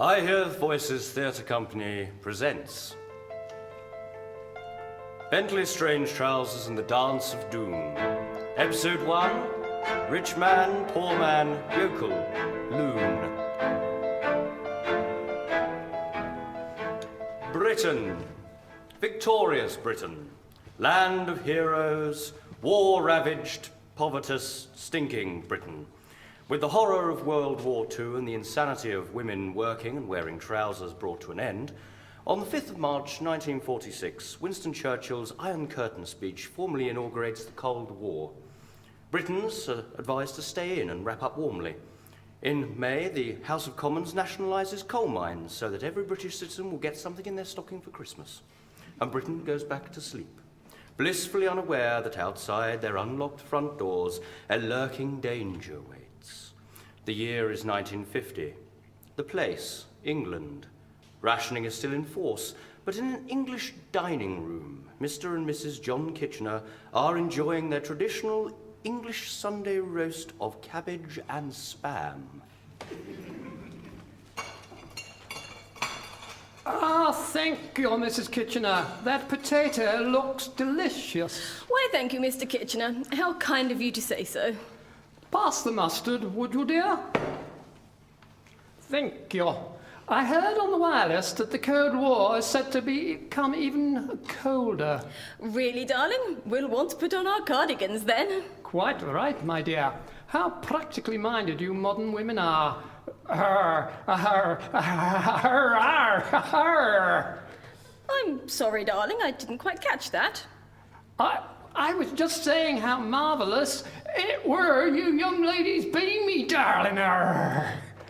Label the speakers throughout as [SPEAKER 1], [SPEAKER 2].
[SPEAKER 1] I Hear Voices Theatre Company presents Bentley Strangetrousers and the Dance of Doom. Episode 1, Rich Man, Poor Man, Yokel, Loon. Britain, victorious Britain, land of heroes, war-ravaged, povertous, stinking Britain. With the horror of World War II and the insanity of women working and wearing trousers brought to an end, on the 5th of March 1946, Winston Churchill's Iron Curtain speech formally inaugurates the Cold War. Britons are advised to stay in and wrap up warmly. In May, the House of Commons nationalises coal mines so that every British citizen will get something in their stocking for Christmas. And Britain goes back to sleep, blissfully unaware that outside their unlocked front doors a lurking danger waits. The year is 1950. The place, England. Rationing is still in force, but in an English dining room, Mr. and Mrs. John Kitchener are enjoying their traditional English Sunday roast of cabbage and spam.
[SPEAKER 2] Thank you, Mrs. Kitchener. That potato looks delicious.
[SPEAKER 3] Why, thank you, Mr. Kitchener. How kind of you to say so.
[SPEAKER 2] Pass the mustard, would you, dear? Thank you. I heard on the wireless that the Cold War is set to become even colder.
[SPEAKER 3] Really, darling? We'll want to put on our cardigans then.
[SPEAKER 2] Quite right, my dear. How practically minded you modern women are.
[SPEAKER 3] I'm sorry, darling, I didn't quite catch that.
[SPEAKER 2] I was just saying how marvellous it were you young ladies be me, darling.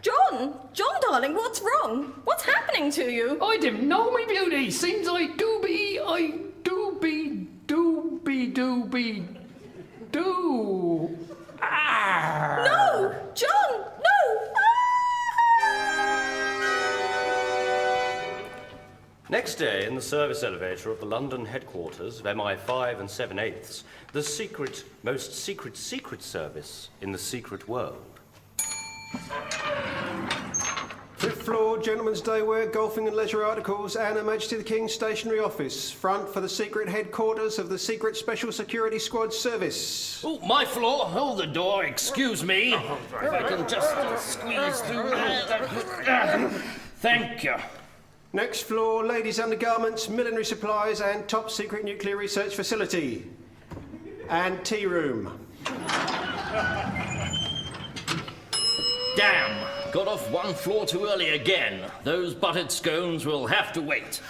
[SPEAKER 3] John, darling, what's wrong? What's happening to you?
[SPEAKER 2] I didn't know me beauty. Seems I do be.
[SPEAKER 3] No, John, no!
[SPEAKER 1] Next day, in the service elevator of the London headquarters of MI5 and 7/8, the most secret service in the secret world.
[SPEAKER 4] 5th floor, gentlemen's day wear, golfing and leisure articles, and Her Majesty the King's stationery office. Front for the secret headquarters of the Secret Special Security Squad Service.
[SPEAKER 5] Oh, my floor. Hold the door. Excuse me. If I can just squeeze through. Thank you.
[SPEAKER 4] Next floor, ladies' undergarments, millinery supplies, and top secret nuclear research facility. And tea room.
[SPEAKER 5] Damn. Got off one floor too early again. Those buttered scones will have to wait.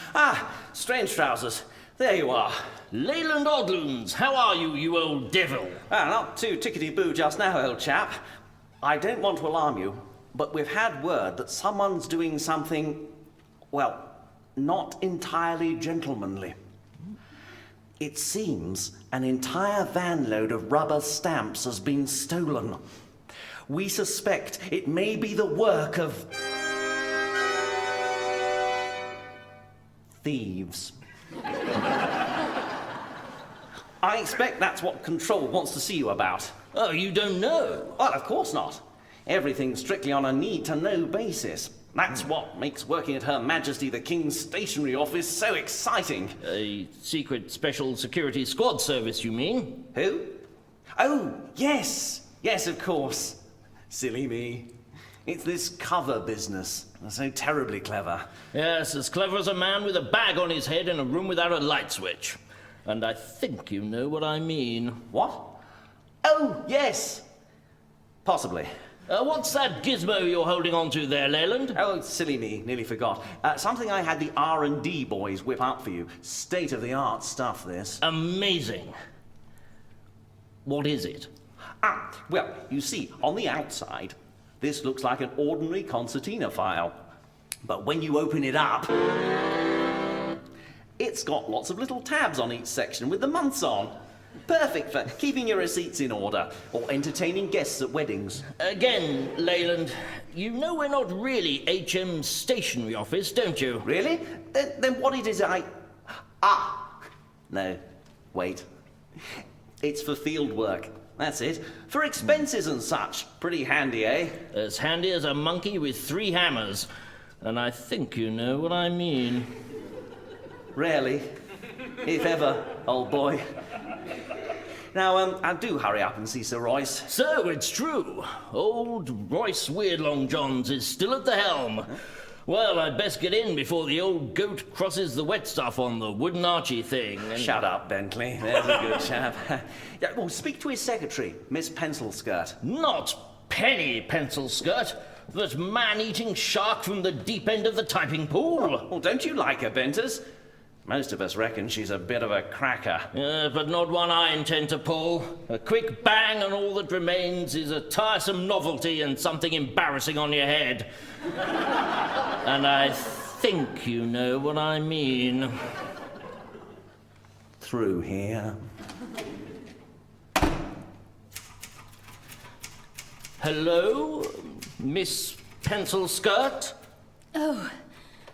[SPEAKER 6] Strangetrousers. There you are.
[SPEAKER 5] Leyland Odloons, how are you, you old devil?
[SPEAKER 6] Not too tickety-boo just now, old chap. I don't want to alarm you, but we've had word that someone's doing something, well, not entirely gentlemanly. It seems an entire van load of rubber stamps has been stolen. We suspect it may be the work of thieves. I expect that's what Control wants to see you about.
[SPEAKER 5] Oh, you don't know?
[SPEAKER 6] Well, of course not. Everything's strictly on a need-to-know basis. That's what makes working at Her Majesty the King's stationery office so exciting.
[SPEAKER 5] A secret special security squad service, you mean?
[SPEAKER 6] Who? Oh, yes. Yes, of course. Silly me. It's this cover business. So terribly clever.
[SPEAKER 5] Yes, as clever as a man with a bag on his head in a room without a light switch. And I think you know what I mean.
[SPEAKER 6] What? Oh, yes. Possibly.
[SPEAKER 5] What's that gizmo you're holding on to there, Leyland?
[SPEAKER 6] Oh, silly me. Nearly forgot. Something I had the R&D boys whip up for you. State-of-the-art stuff, this.
[SPEAKER 5] Amazing. What is it?
[SPEAKER 6] Well, you see, on the outside, this looks like an ordinary concertina file. But when you open it up, it's got lots of little tabs on each section with the months on. Perfect for keeping your receipts in order or entertaining guests at weddings.
[SPEAKER 5] Again, Leyland, you know we're not really HM's stationery office, don't you?
[SPEAKER 6] Really? Then what it is No, wait. It's for field work. That's it. For expenses and such. Pretty handy, eh?
[SPEAKER 5] As handy as a monkey with 3 hammers. And I think you know what I mean.
[SPEAKER 6] Rarely, if ever, old boy. Now, do hurry up and see Sir Royce.
[SPEAKER 5] So, it's true. Old Royce Weirdlongjohns is still at the helm. Well, I'd best get in before the old goat crosses the wet stuff on the wooden archy thing. And...
[SPEAKER 6] Shut up, Bentley. There's a good chap. Yeah, well, speak to his secretary, Miss Pencilskirt.
[SPEAKER 5] Not Penny Pencilskirt, that man-eating shark from the deep end of the typing pool.
[SPEAKER 6] Well, don't you like her, Benters? Most of us reckon she's a bit of a cracker.
[SPEAKER 5] But not one I intend to pull. A quick bang and all that remains is a tiresome novelty and something embarrassing on your head. And I think you know what I mean.
[SPEAKER 6] Through here.
[SPEAKER 5] Hello, Miss Pencilskirt?
[SPEAKER 7] Oh,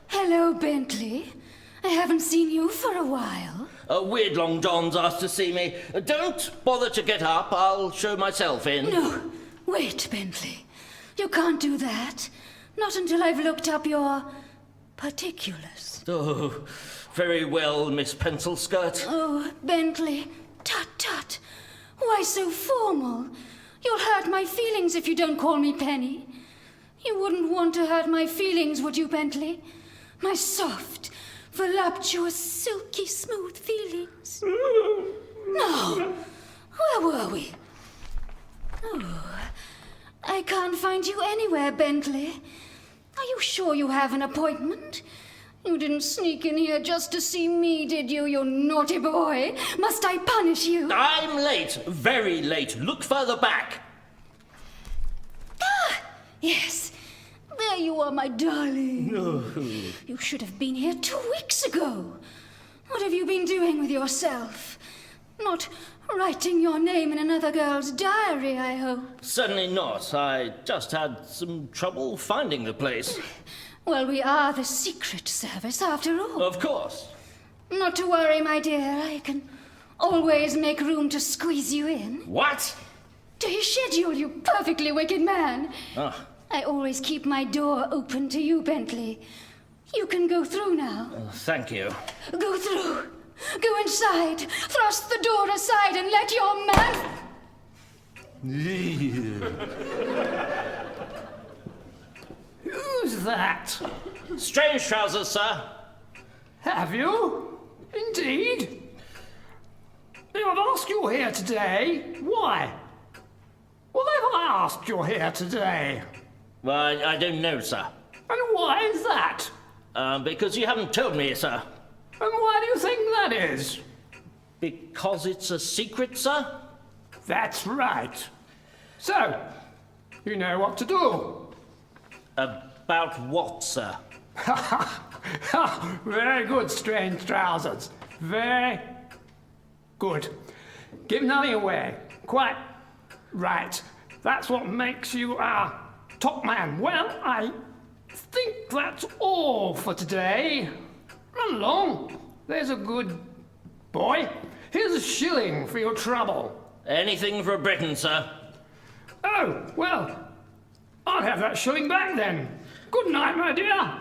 [SPEAKER 7] hello, Bentley. I haven't seen you for a while.
[SPEAKER 5] Weirdlongjohns asked to see me. Don't bother to get up. I'll show myself in.
[SPEAKER 7] No, wait, Bentley. You can't do that. Not until I've looked up your particulars.
[SPEAKER 5] Oh, very well, Miss Pencilskirt.
[SPEAKER 7] Oh, Bentley. Tut, tut. Why so formal? You'll hurt my feelings if you don't call me Penny. You wouldn't want to hurt my feelings, would you, Bentley? My soft, voluptuous, silky smooth feelings. No. Where were we? Oh, I can't find you anywhere, Bentley. Are you sure you have an appointment? You didn't sneak in here just to see me, did you, you naughty boy? Must I punish you?
[SPEAKER 5] I'm late, very late. Look further back.
[SPEAKER 7] Ah, yes. There you are, my darling.
[SPEAKER 5] No.
[SPEAKER 7] You should have been here 2 weeks ago. What have you been doing with yourself? Not writing your name in another girl's diary, I hope.
[SPEAKER 5] Certainly not. I just had some trouble finding the place.
[SPEAKER 7] Well, we are the Secret Service, after all.
[SPEAKER 5] Of course.
[SPEAKER 7] Not to worry, my dear. I can always make room to squeeze you in.
[SPEAKER 5] What?
[SPEAKER 7] To your schedule, you perfectly wicked man.
[SPEAKER 5] Ah.
[SPEAKER 7] I always keep my door open to you, Bentley. You can go through now.
[SPEAKER 5] Thank you.
[SPEAKER 7] Go through. Go inside. Thrust the door aside and let your man...
[SPEAKER 2] Who's that?
[SPEAKER 5] Strangetrousers, sir.
[SPEAKER 2] Have you? Indeed. I've asked you here today. Why? Well, have I asked you here today?
[SPEAKER 5] Well, I don't know, sir.
[SPEAKER 2] And why is that?
[SPEAKER 5] Because you haven't told me, sir.
[SPEAKER 2] And why do you think that is?
[SPEAKER 5] Because it's a secret, sir?
[SPEAKER 2] That's right. So, you know what to do.
[SPEAKER 5] About what, sir?
[SPEAKER 2] Very good, Strangetrousers. Very good. Give nothing away. Quite right. That's what makes you our top man. Well, I think that's all for today. Run along. There's a good boy. Here's a shilling for your trouble.
[SPEAKER 5] Anything for Britain, sir.
[SPEAKER 2] Oh, well, I'll have that shilling back then. Good night, my dear.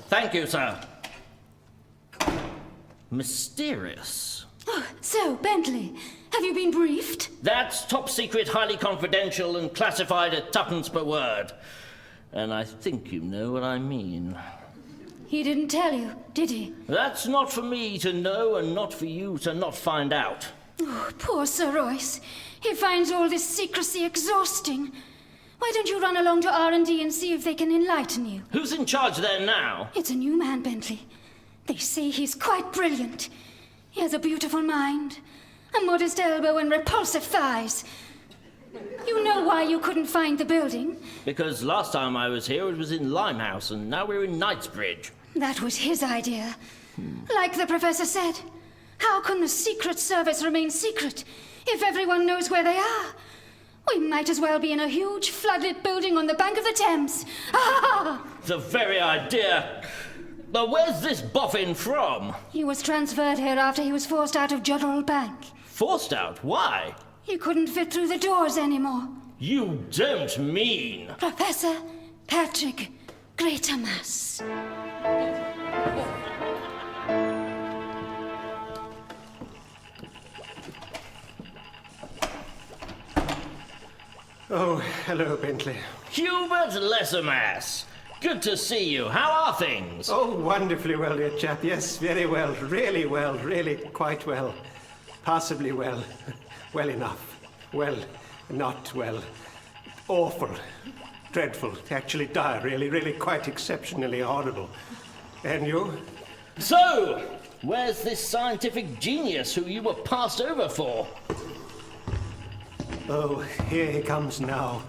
[SPEAKER 5] Thank you, sir. Mysterious.
[SPEAKER 7] Oh, so, Bentley, have you been briefed?
[SPEAKER 5] That's top secret, highly confidential, and classified at tuppence per word. And I think you know what I mean.
[SPEAKER 7] He didn't tell you, did he?
[SPEAKER 5] That's not for me to know and not for you to not find out.
[SPEAKER 7] Oh, poor Sir Royce. He finds all this secrecy exhausting. Why don't you run along to R&D and see if they can enlighten you?
[SPEAKER 5] Who's in charge there now?
[SPEAKER 7] It's a new man, Bentley. They say he's quite brilliant. He has a beautiful mind, a modest elbow and repulsive thighs. You know why you couldn't find the building?
[SPEAKER 5] Because last time I was here it was in Limehouse and now we're in Knightsbridge.
[SPEAKER 7] That was his idea. Like the professor said, how can the Secret Service remain secret if everyone knows where they are? We might as well be in a huge floodlit building on the bank of the Thames. Ah!
[SPEAKER 5] The very idea. But where's this boffin from?
[SPEAKER 7] He was transferred here after he was forced out of Jodrell Bank.
[SPEAKER 5] Forced out? Why?
[SPEAKER 7] He couldn't fit through the doors anymore.
[SPEAKER 5] You don't mean...
[SPEAKER 7] Professor, Patrick Greatamas.
[SPEAKER 4] Oh, hello, Bentley.
[SPEAKER 5] Hubert Lessermass. Good to see you. How are things?
[SPEAKER 4] Oh, wonderfully well, dear chap. Yes, very well. Really quite well. Passably well. Well enough. Well, not well. Awful. Dreadful. Actually dire, really quite exceptionally horrible. And you?
[SPEAKER 5] So, where's this scientific genius who you were passed over for?
[SPEAKER 4] Oh, here he comes now.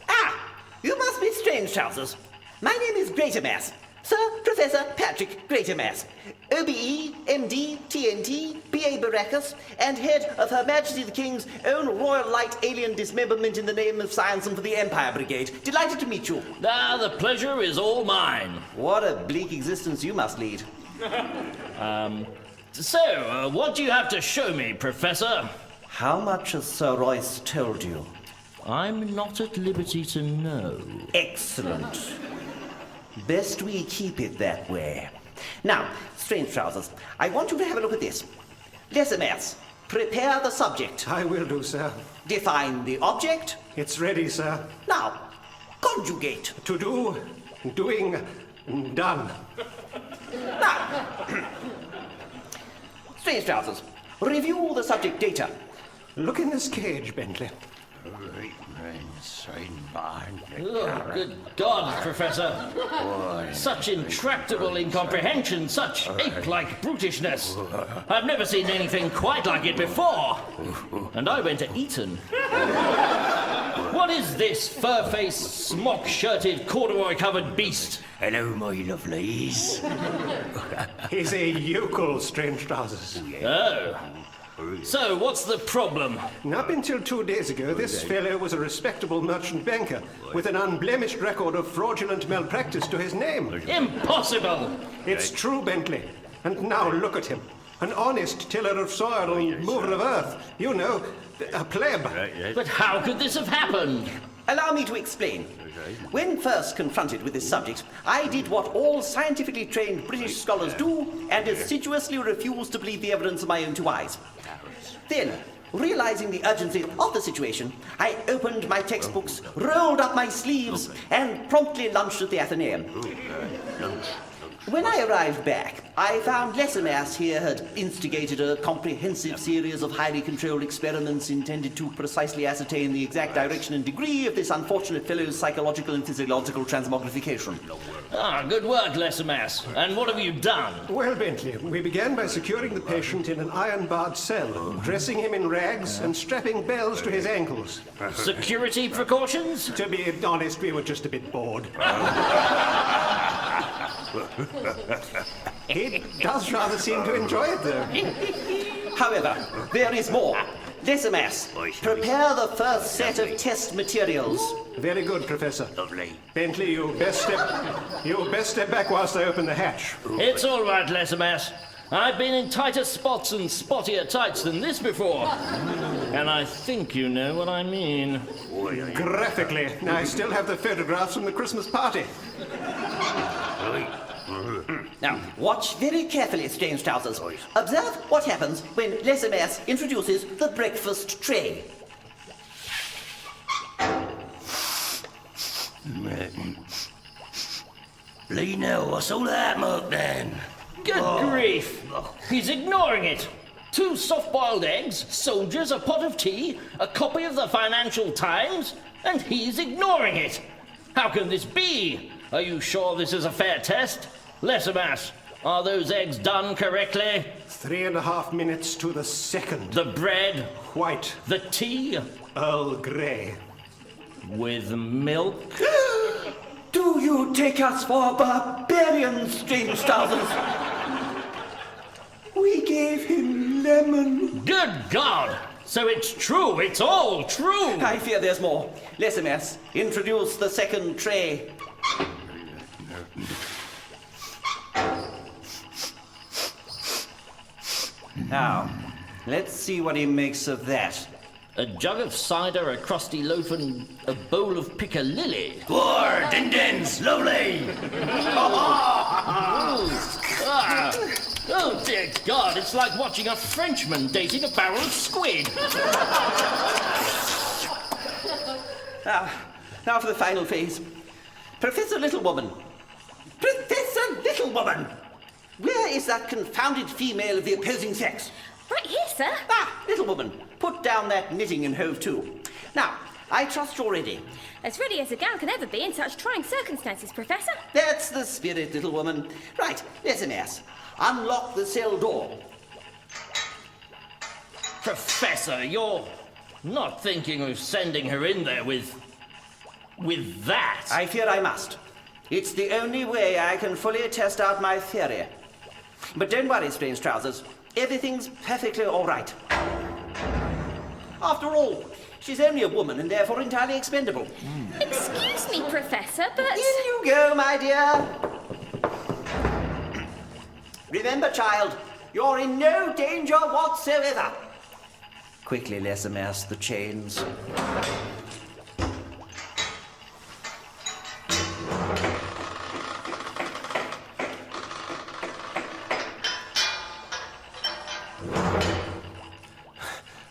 [SPEAKER 8] Ah! You must be Strangetrousers. My name is Greatamas. Sir Professor Patrick Greatamas. OBE, MD, TNT, BA Baracus, and head of Her Majesty the King's own Royal Light Alien Dismemberment in the Name of Science and for the Empire Brigade. Delighted to meet you.
[SPEAKER 5] Ah, the pleasure is all mine.
[SPEAKER 6] What a bleak existence you must lead.
[SPEAKER 5] So, what do you have to show me, Professor?
[SPEAKER 6] How much has Sir Royce told you?
[SPEAKER 5] I'm not at liberty to know.
[SPEAKER 6] Excellent. Best we keep it that way. Now, Strangetrousers, I want you to have a look at this. Lessermass, prepare the subject.
[SPEAKER 4] I will do, sir.
[SPEAKER 6] Define the object.
[SPEAKER 4] It's ready, sir.
[SPEAKER 6] Now, conjugate.
[SPEAKER 4] To do, doing, done.
[SPEAKER 6] Now, Strangetrousers, review the subject data.
[SPEAKER 4] Look in this cage, Bentley.
[SPEAKER 5] Oh, good God, Professor. Such intractable incomprehension, such ape-like brutishness. I've never seen anything quite like it before. And I went to Eton. What is this fur-faced, smock-shirted, corduroy-covered beast?
[SPEAKER 9] Hello, my lovelies.
[SPEAKER 4] He's a yokel, Strangetrousers.
[SPEAKER 5] Oh. So, what's the problem?
[SPEAKER 4] Up until 2 days ago, this fellow was a respectable merchant banker with an unblemished record of fraudulent malpractice to his name.
[SPEAKER 5] Impossible!
[SPEAKER 4] It's true, Bentley. And now look at him. An honest tiller of soil and mover of earth. You know, a pleb.
[SPEAKER 5] But how could this have happened?
[SPEAKER 6] Allow me to explain. When first confronted with this subject, I did what all scientifically trained British scholars do and assiduously refused to believe the evidence of my own two eyes. Then, realizing the urgency of the situation, I opened my textbooks, rolled up my sleeves, and promptly lunched at the Athenaeum. When I arrived back, I found Lessermass here had instigated a comprehensive series of highly controlled experiments intended to precisely ascertain the exact direction and degree of this unfortunate fellow's psychological and physiological transmogrification.
[SPEAKER 5] Ah, good work, Lessermass. And what have you done?
[SPEAKER 4] Well, Bentley, we began by securing the patient in an iron-barred cell, dressing him in rags and strapping bells to his ankles.
[SPEAKER 5] Security precautions?
[SPEAKER 4] To be honest, we were just a bit bored. He does rather seem to enjoy it, though.
[SPEAKER 6] However, there is more. Lessermass, prepare the first set of test materials.
[SPEAKER 4] Very good, Professor.
[SPEAKER 9] Lovely.
[SPEAKER 4] Bentley, you best step back whilst I open the hatch.
[SPEAKER 5] It's all right, Lessermass. I've been in tighter spots and spottier tights than this before. And I think you know what I mean.
[SPEAKER 4] Graphically. I still have the photographs from the Christmas party.
[SPEAKER 6] Now, watch very carefully, Strangetrousers. Observe what happens when Lessermass introduces the breakfast tray.
[SPEAKER 9] Lee, now, what's all that muck then?
[SPEAKER 5] Good grief! He's ignoring it. 2 soft-boiled eggs, soldiers, a pot of tea, a copy of the Financial Times, and he's ignoring it. How can this be? Are you sure this is a fair test? Lessermass, are those eggs done correctly?
[SPEAKER 4] 3.5 minutes to the second.
[SPEAKER 5] The bread,
[SPEAKER 4] White.
[SPEAKER 5] the tea,
[SPEAKER 4] Earl Grey.
[SPEAKER 5] with milk?
[SPEAKER 6] Do you take us for barbarians, Strangetrousers? We gave him lemon.
[SPEAKER 5] Good God! So it's true, it's all true!
[SPEAKER 6] I fear there's more. Lessermass, introduce the second tray. Now, let's see what he makes of that.
[SPEAKER 5] A jug of cider, a crusty loaf, and a bowl of piccalilli.
[SPEAKER 9] Four din-dins, lovely.
[SPEAKER 5] Oh, dear God, it's like watching a Frenchman dating a barrel of squid.
[SPEAKER 6] Now for the final phase. Professor Littlewoman. Professor Littlewoman! Where is that confounded female of the opposing sex?
[SPEAKER 3] Right here, sir.
[SPEAKER 6] Littlewoman, put down that knitting and hove to. Now, I trust you're ready.
[SPEAKER 3] As ready as a gal can ever be in such trying circumstances, Professor.
[SPEAKER 6] That's the spirit, little woman. Right, SMS. Unlock the cell door.
[SPEAKER 5] Professor, you're not thinking of sending her in there with that?
[SPEAKER 6] I fear I must. It's the only way I can fully test out my theory. But don't worry, Strangetrousers. Everything's perfectly all right. After all, she's only a woman and therefore entirely expendable.
[SPEAKER 3] Excuse me, Professor, but...
[SPEAKER 6] In you go, my dear. Remember, child, you're in no danger whatsoever. Quickly, Lessimas, the chains.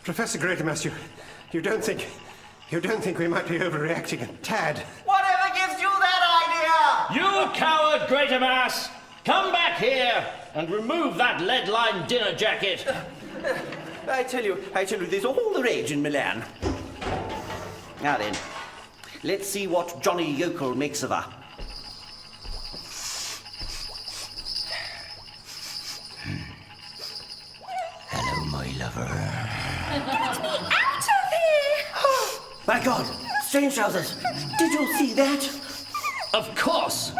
[SPEAKER 4] Professor Greatermass, you don't think we might be overreacting a tad?
[SPEAKER 6] Whatever gives you that idea?
[SPEAKER 5] You coward, Greatermass! Come back here and remove that lead-lined dinner jacket.
[SPEAKER 6] I tell you, there's all the rage in Milan. Now then, let's see what Johnny Yokel makes of her.
[SPEAKER 9] Hello, my lover.
[SPEAKER 3] Get me out of here!
[SPEAKER 6] My God, Strangetrousers, did you see that?
[SPEAKER 5] Of course.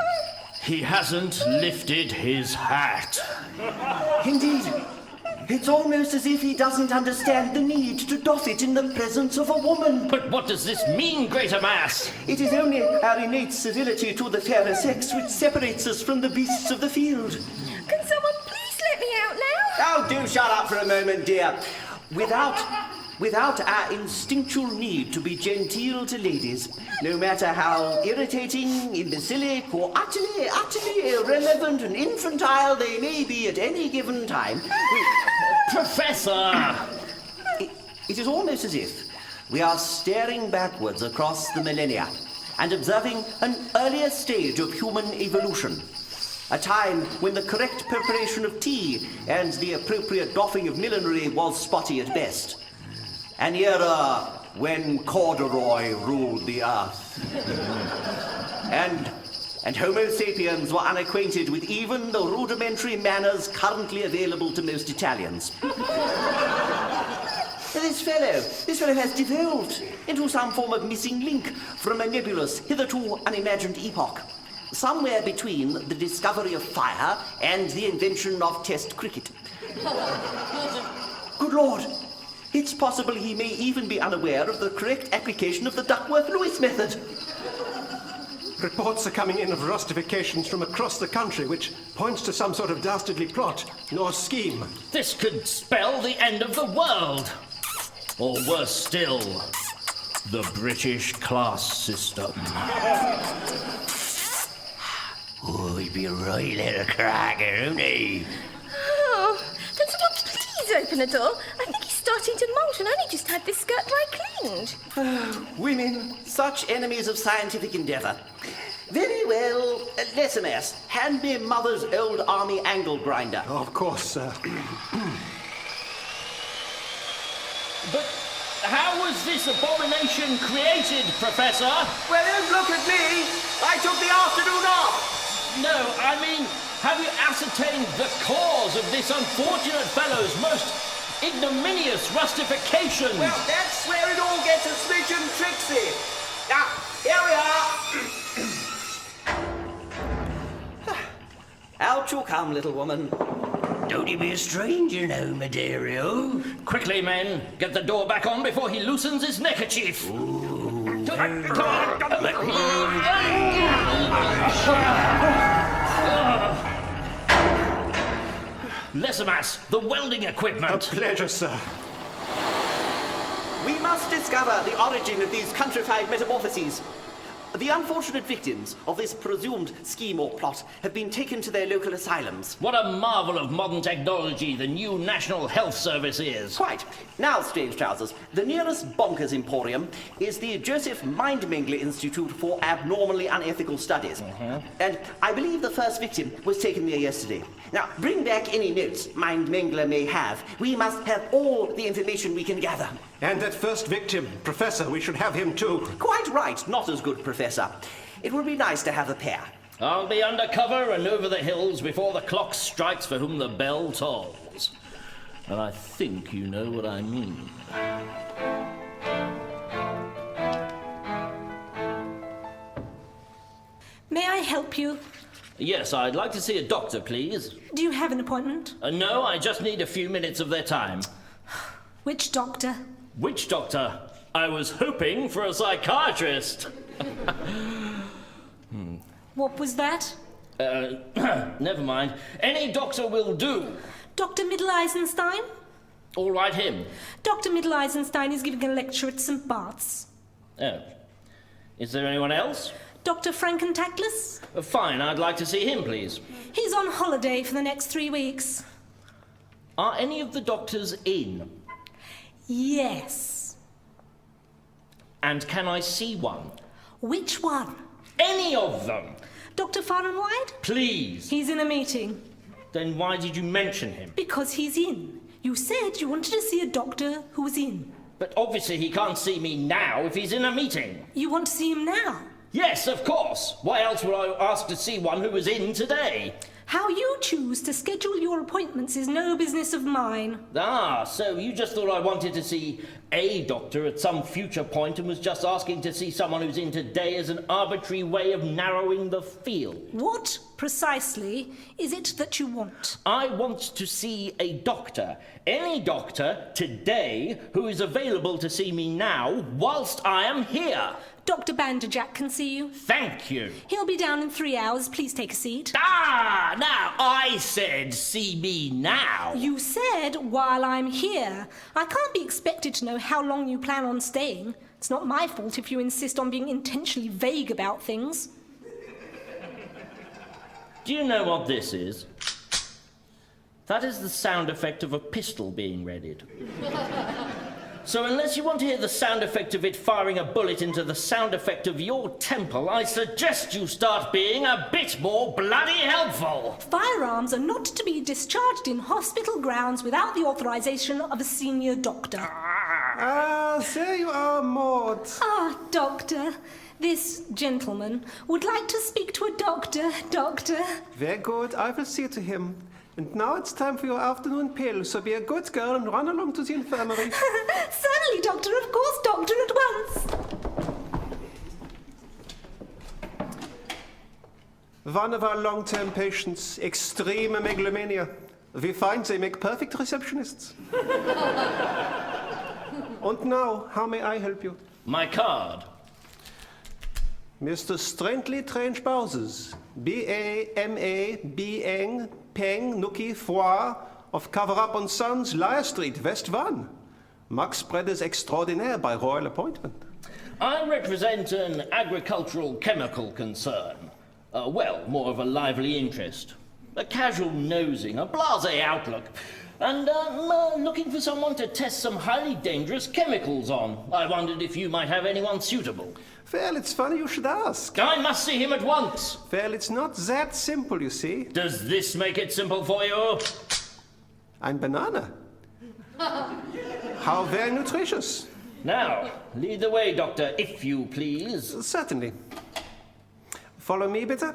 [SPEAKER 5] He hasn't lifted his hat.
[SPEAKER 6] Indeed. It's almost as if he doesn't understand the need to doff it in the presence of a woman.
[SPEAKER 5] But what does this mean, Greatermass?
[SPEAKER 6] It is only our innate civility to the fairer sex which separates us from the beasts of the field.
[SPEAKER 3] Can someone please let me out now?
[SPEAKER 6] Oh, do shut up for a moment, dear. Without our instinctual need to be genteel to ladies, no matter how irritating, imbecilic, or utterly irrelevant and infantile they may be at any given time,
[SPEAKER 5] Professor!
[SPEAKER 6] it is almost as if we are staring backwards across the millennia and observing an earlier stage of human evolution. A time when the correct preparation of tea and the appropriate doffing of millinery was spotty at best. An era when corduroy ruled the earth. And Homo sapiens were unacquainted with even the rudimentary manners currently available to most Italians. This fellow has devolved into some form of missing link from a nebulous, hitherto unimagined epoch. Somewhere between the discovery of fire and the invention of test cricket. Good Lord! It's possible he may even be unaware of the correct application of the Duckworth-Lewis method.
[SPEAKER 4] Reports are coming in of rustifications from across the country, which points to some sort of dastardly plot or scheme.
[SPEAKER 5] This could spell the end of the world. Or worse still, the British class system.
[SPEAKER 9] Oh, he'd be a right little cracker, wouldn't he?
[SPEAKER 3] Oh, can someone please open the door? I think he's starting to molt and only just had this skirt dry cleaned.
[SPEAKER 6] Women, such enemies of scientific endeavour. Very well, Lessimas, hand me Mother's old army angle grinder.
[SPEAKER 4] Oh, of course, sir.
[SPEAKER 5] But how was this abomination created, Professor?
[SPEAKER 6] Well, don't look at me. I took the afternoon off.
[SPEAKER 5] No, I mean, have you ascertained the cause of this unfortunate fellow's most ignominious rustification?
[SPEAKER 6] Well, that's where it all gets a smidgen tricksy. Now, here we are. Out you come, little woman.
[SPEAKER 9] Don't he be a stranger now, Maderio?
[SPEAKER 5] Quickly, men, get the door back on before he loosens his neckerchief. Lessimas, the welding equipment.
[SPEAKER 4] A pleasure, sir.
[SPEAKER 8] We must discover the origin of these countrified metamorphoses. The unfortunate victims of this presumed scheme or plot have been taken to their local asylums.
[SPEAKER 5] What a marvel of modern technology the new National Health Service is.
[SPEAKER 8] Quite. Now, Strangetrousers, the nearest bonkers emporium is the Joseph Mindmingler Institute for Abnormally Unethical Studies. And I believe the first victim was taken there yesterday. Now, bring back any notes Mindmingler may have. We must have all the information we can gather.
[SPEAKER 4] And that first victim, Professor, we should have him too.
[SPEAKER 8] Quite right. Not as good, Professor. It would be nice to have a pair.
[SPEAKER 5] I'll be undercover and over the hills before the clock strikes for whom the bell tolls. And I think you know what I mean.
[SPEAKER 10] May I help you?
[SPEAKER 5] Yes, I'd like to see a doctor, please.
[SPEAKER 10] Do you have an appointment?
[SPEAKER 5] No, I just need a few minutes of their time.
[SPEAKER 10] Which doctor?
[SPEAKER 5] Which doctor? I was hoping for a psychiatrist.
[SPEAKER 10] What was that?
[SPEAKER 5] Never mind. Any doctor will do.
[SPEAKER 10] Dr. Middle-Eisenstein?
[SPEAKER 5] All right, him.
[SPEAKER 10] Dr. Middle-Eisenstein is giving a lecture at St. Bart's.
[SPEAKER 5] Oh. Is there anyone else?
[SPEAKER 10] Dr. Frankentackless?
[SPEAKER 5] Fine, I'd like to see him, please.
[SPEAKER 10] He's on holiday for the next 3 weeks.
[SPEAKER 5] Are any of the doctors in?
[SPEAKER 10] Yes.
[SPEAKER 5] And can I see one?
[SPEAKER 10] Which one?
[SPEAKER 5] Any of them!
[SPEAKER 10] Dr. Fahrenwide?
[SPEAKER 5] Please!
[SPEAKER 10] He's in a meeting.
[SPEAKER 5] Then why did you mention him?
[SPEAKER 10] Because he's in. You said you wanted to see a doctor who was in.
[SPEAKER 5] But obviously he can't see me now if he's in a meeting.
[SPEAKER 10] You want to see him now?
[SPEAKER 5] Yes, of course. Why else would I ask to see one who was in today?
[SPEAKER 10] How you choose to schedule your appointments is no business of mine.
[SPEAKER 5] Ah, so you just thought I wanted to see a doctor at some future point and was just asking to see someone who's in today as an arbitrary way of narrowing the field.
[SPEAKER 10] What precisely is it that you want?
[SPEAKER 5] I want to see a doctor, any doctor, today, who is available to see me now whilst I am here.
[SPEAKER 10] Dr. Banderjack can see you.
[SPEAKER 5] Thank you.
[SPEAKER 10] He'll be down in 3 hours. Please take a seat.
[SPEAKER 5] Ah, now I said see me now.
[SPEAKER 10] You said while I'm here. I can't be expected to know how long you plan on staying. It's not my fault if you insist on being intentionally vague about things.
[SPEAKER 5] Do you know what this is? That is the sound effect of a pistol being readied. So unless you want to hear the sound effect of it firing a bullet into the sound effect of your temple, I suggest you start being a bit more bloody helpful.
[SPEAKER 10] Firearms are not to be discharged in hospital grounds without the authorization of a senior doctor.
[SPEAKER 4] Ah, there you are, Maud.
[SPEAKER 10] Ah, doctor. This gentleman would like to speak to a doctor, doctor.
[SPEAKER 4] Very good. I will see to him. And now it's time for your afternoon pill, so be a good girl and run along to the infirmary.
[SPEAKER 10] Certainly, doctor. Of course, doctor, at once.
[SPEAKER 4] One of our long-term patients, extreme megalomania. We find they make perfect receptionists. And now, how may I help you?
[SPEAKER 5] My card.
[SPEAKER 4] Mr. Strangetrousers, B-A-M-A-B-Eng, Peng, Nuki, Foire, of Cover Up on Sons, Lyre Street, West 1. Max Spreaders Extraordinaire by royal appointment.
[SPEAKER 5] I represent an agricultural chemical concern. Well, more of a lively interest. A casual nosing, a blasé outlook. And looking for someone to test some highly dangerous chemicals on. I wondered if you might have anyone suitable.
[SPEAKER 4] Well, it's funny you should ask.
[SPEAKER 5] I must see him at once.
[SPEAKER 4] Well, it's not that simple, you see.
[SPEAKER 5] Does this make it simple for you?
[SPEAKER 4] Ein banana. How very nutritious.
[SPEAKER 5] Now, lead the way, Doctor, if you please.
[SPEAKER 4] Certainly. Follow me, bitte.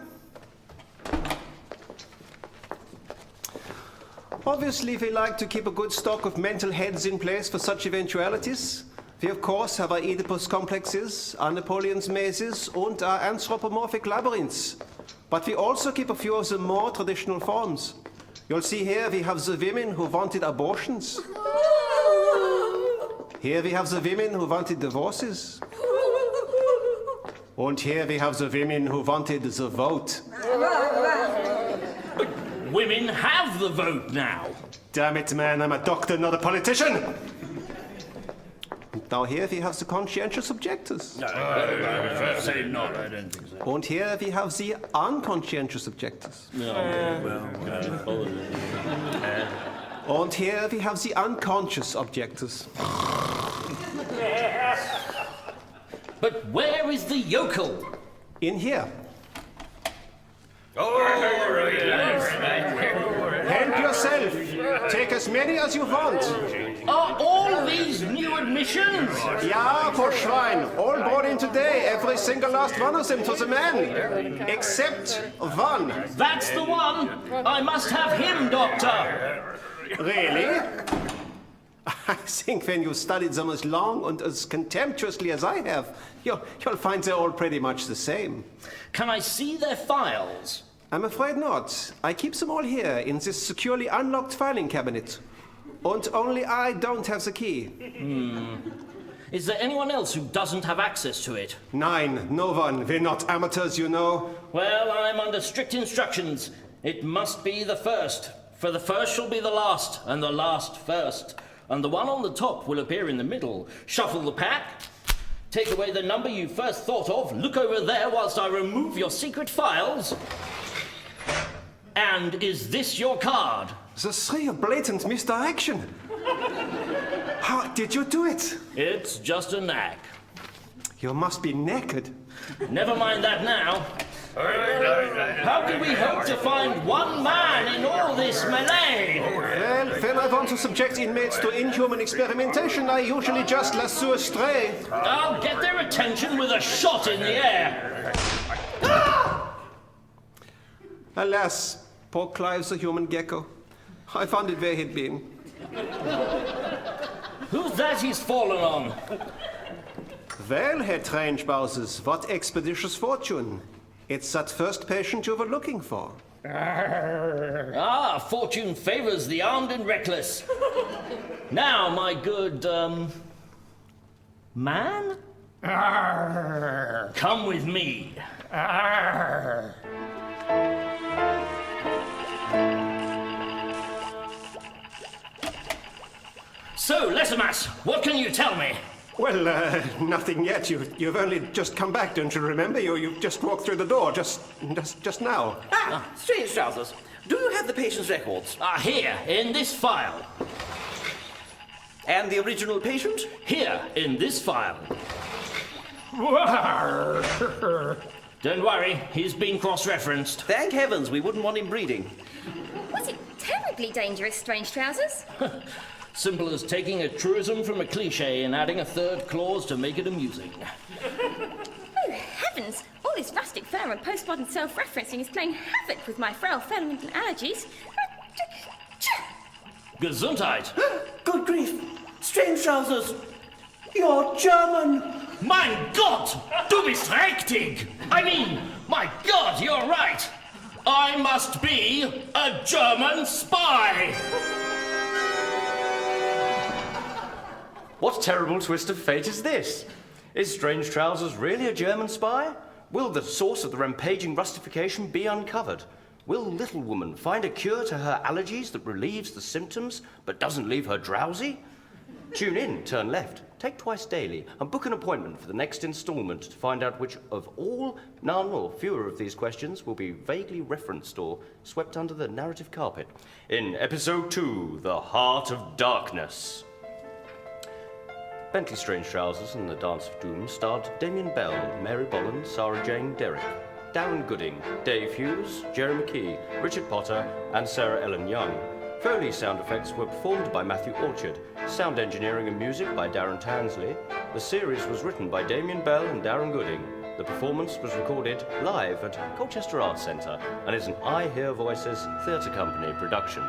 [SPEAKER 4] Obviously, we like to keep a good stock of mental heads in place for such eventualities. We, of course, have our Oedipus complexes, our Napoleon's mazes, and our anthropomorphic labyrinths. But we also keep a few of the more traditional forms. You'll see here we have the women who wanted abortions. Here we have the women who wanted divorces. And here we have the women who wanted the vote.
[SPEAKER 5] Women have the vote now.
[SPEAKER 4] Damn it, man, I'm a doctor, not a politician. Now here we have the conscientious objectors.
[SPEAKER 5] Say not, I don't think so.
[SPEAKER 4] And here we have the unconscientious objectors. And here we have the unconscious objectors.
[SPEAKER 5] But where is the yokel?
[SPEAKER 4] In here. Help yourself. Take as many as you want.
[SPEAKER 5] Are all these new admissions?
[SPEAKER 4] Ja, poor Schwein. All born in today, every single last one of them to the man. Except one.
[SPEAKER 5] That's the one. I must have him, Doctor.
[SPEAKER 4] Really? I think when you studied them as long and as contemptuously as I have, you'll find they're all pretty much the same.
[SPEAKER 5] Can I see their files?
[SPEAKER 4] I'm afraid not. I keep them all here in this securely unlocked filing cabinet. And only I don't have the key.
[SPEAKER 5] Is there anyone else who doesn't have access to it?
[SPEAKER 4] Nine. No one. We're not amateurs, you know.
[SPEAKER 5] Well, I'm under strict instructions. It must be the first. For the first shall be the last, and the last first. And the one on the top will appear in the middle. Shuffle the pack. Take away the number you first thought of. Look over there whilst I remove your secret files. And is this your card?
[SPEAKER 4] The sheer blatant misdirection. How did you do it?
[SPEAKER 5] It's just a knack.
[SPEAKER 4] You must be naked.
[SPEAKER 5] Never mind that now. How can we hope to find one man in all this melee?
[SPEAKER 4] Well, when I want to subject inmates to inhuman experimentation, I usually just lasso astray.
[SPEAKER 5] I'll get their attention with a shot in the air.
[SPEAKER 4] Alas, poor Clive's a human gecko. I found it where he'd been.
[SPEAKER 5] Who's that he's fallen on?
[SPEAKER 4] Well, Herr Strangetrousers, what expeditious fortune. It's that first patient you were looking for.
[SPEAKER 5] Ah, fortune favors the armed and reckless. Now, my good, man? Come with me. So, Lesimas, what can you tell me?
[SPEAKER 4] Well, nothing yet. You've only just come back, don't you remember? You've just walked through the door just now.
[SPEAKER 6] Strangetrousers, do you have the patient's records?
[SPEAKER 5] Here, in this file.
[SPEAKER 6] And the original patient?
[SPEAKER 5] Here, in this file. Don't worry, he's been cross-referenced.
[SPEAKER 6] Thank heavens, we wouldn't want him breeding.
[SPEAKER 3] Was it terribly dangerous, Strangetrousers?
[SPEAKER 5] Simple as taking a truism from a cliché and adding a third clause to make it amusing.
[SPEAKER 3] Oh, heavens! All this rustic flair and postmodern self-referencing is playing havoc with my frail fundamental allergies.
[SPEAKER 5] Gesundheit!
[SPEAKER 6] Good grief! Strangetrousers! You're German!
[SPEAKER 5] Mein Gott! Du bist richtig! I mean, my God, you're right! I must be a German spy!
[SPEAKER 1] What terrible twist of fate is this? Is Strangetrousers really a German spy? Will the source of the rampaging rustification be uncovered? Will Little Woman find a cure to her allergies that relieves the symptoms but doesn't leave her drowsy? Tune in, turn left, take twice daily, and book an appointment for the next instalment to find out which of all, none or fewer of these questions will be vaguely referenced or swept under the narrative carpet in Episode 2, The Heart of Darkness. Bentley Strangetrousers and the Dance of Doom starred Damien Bell, Mary Bolland, Sarah Jane Derrick, Darren Gooding, Dave Hughes, Jerry McKee, Richard Potter, and Sarah Ellen Young. Foley sound effects were performed by Matthew Orchard, sound engineering and music by Darren Tansley. The series was written by Damien Bell and Darren Gooding. The performance was recorded live at Colchester Arts Centre and is an I Hear Voices theatre company production.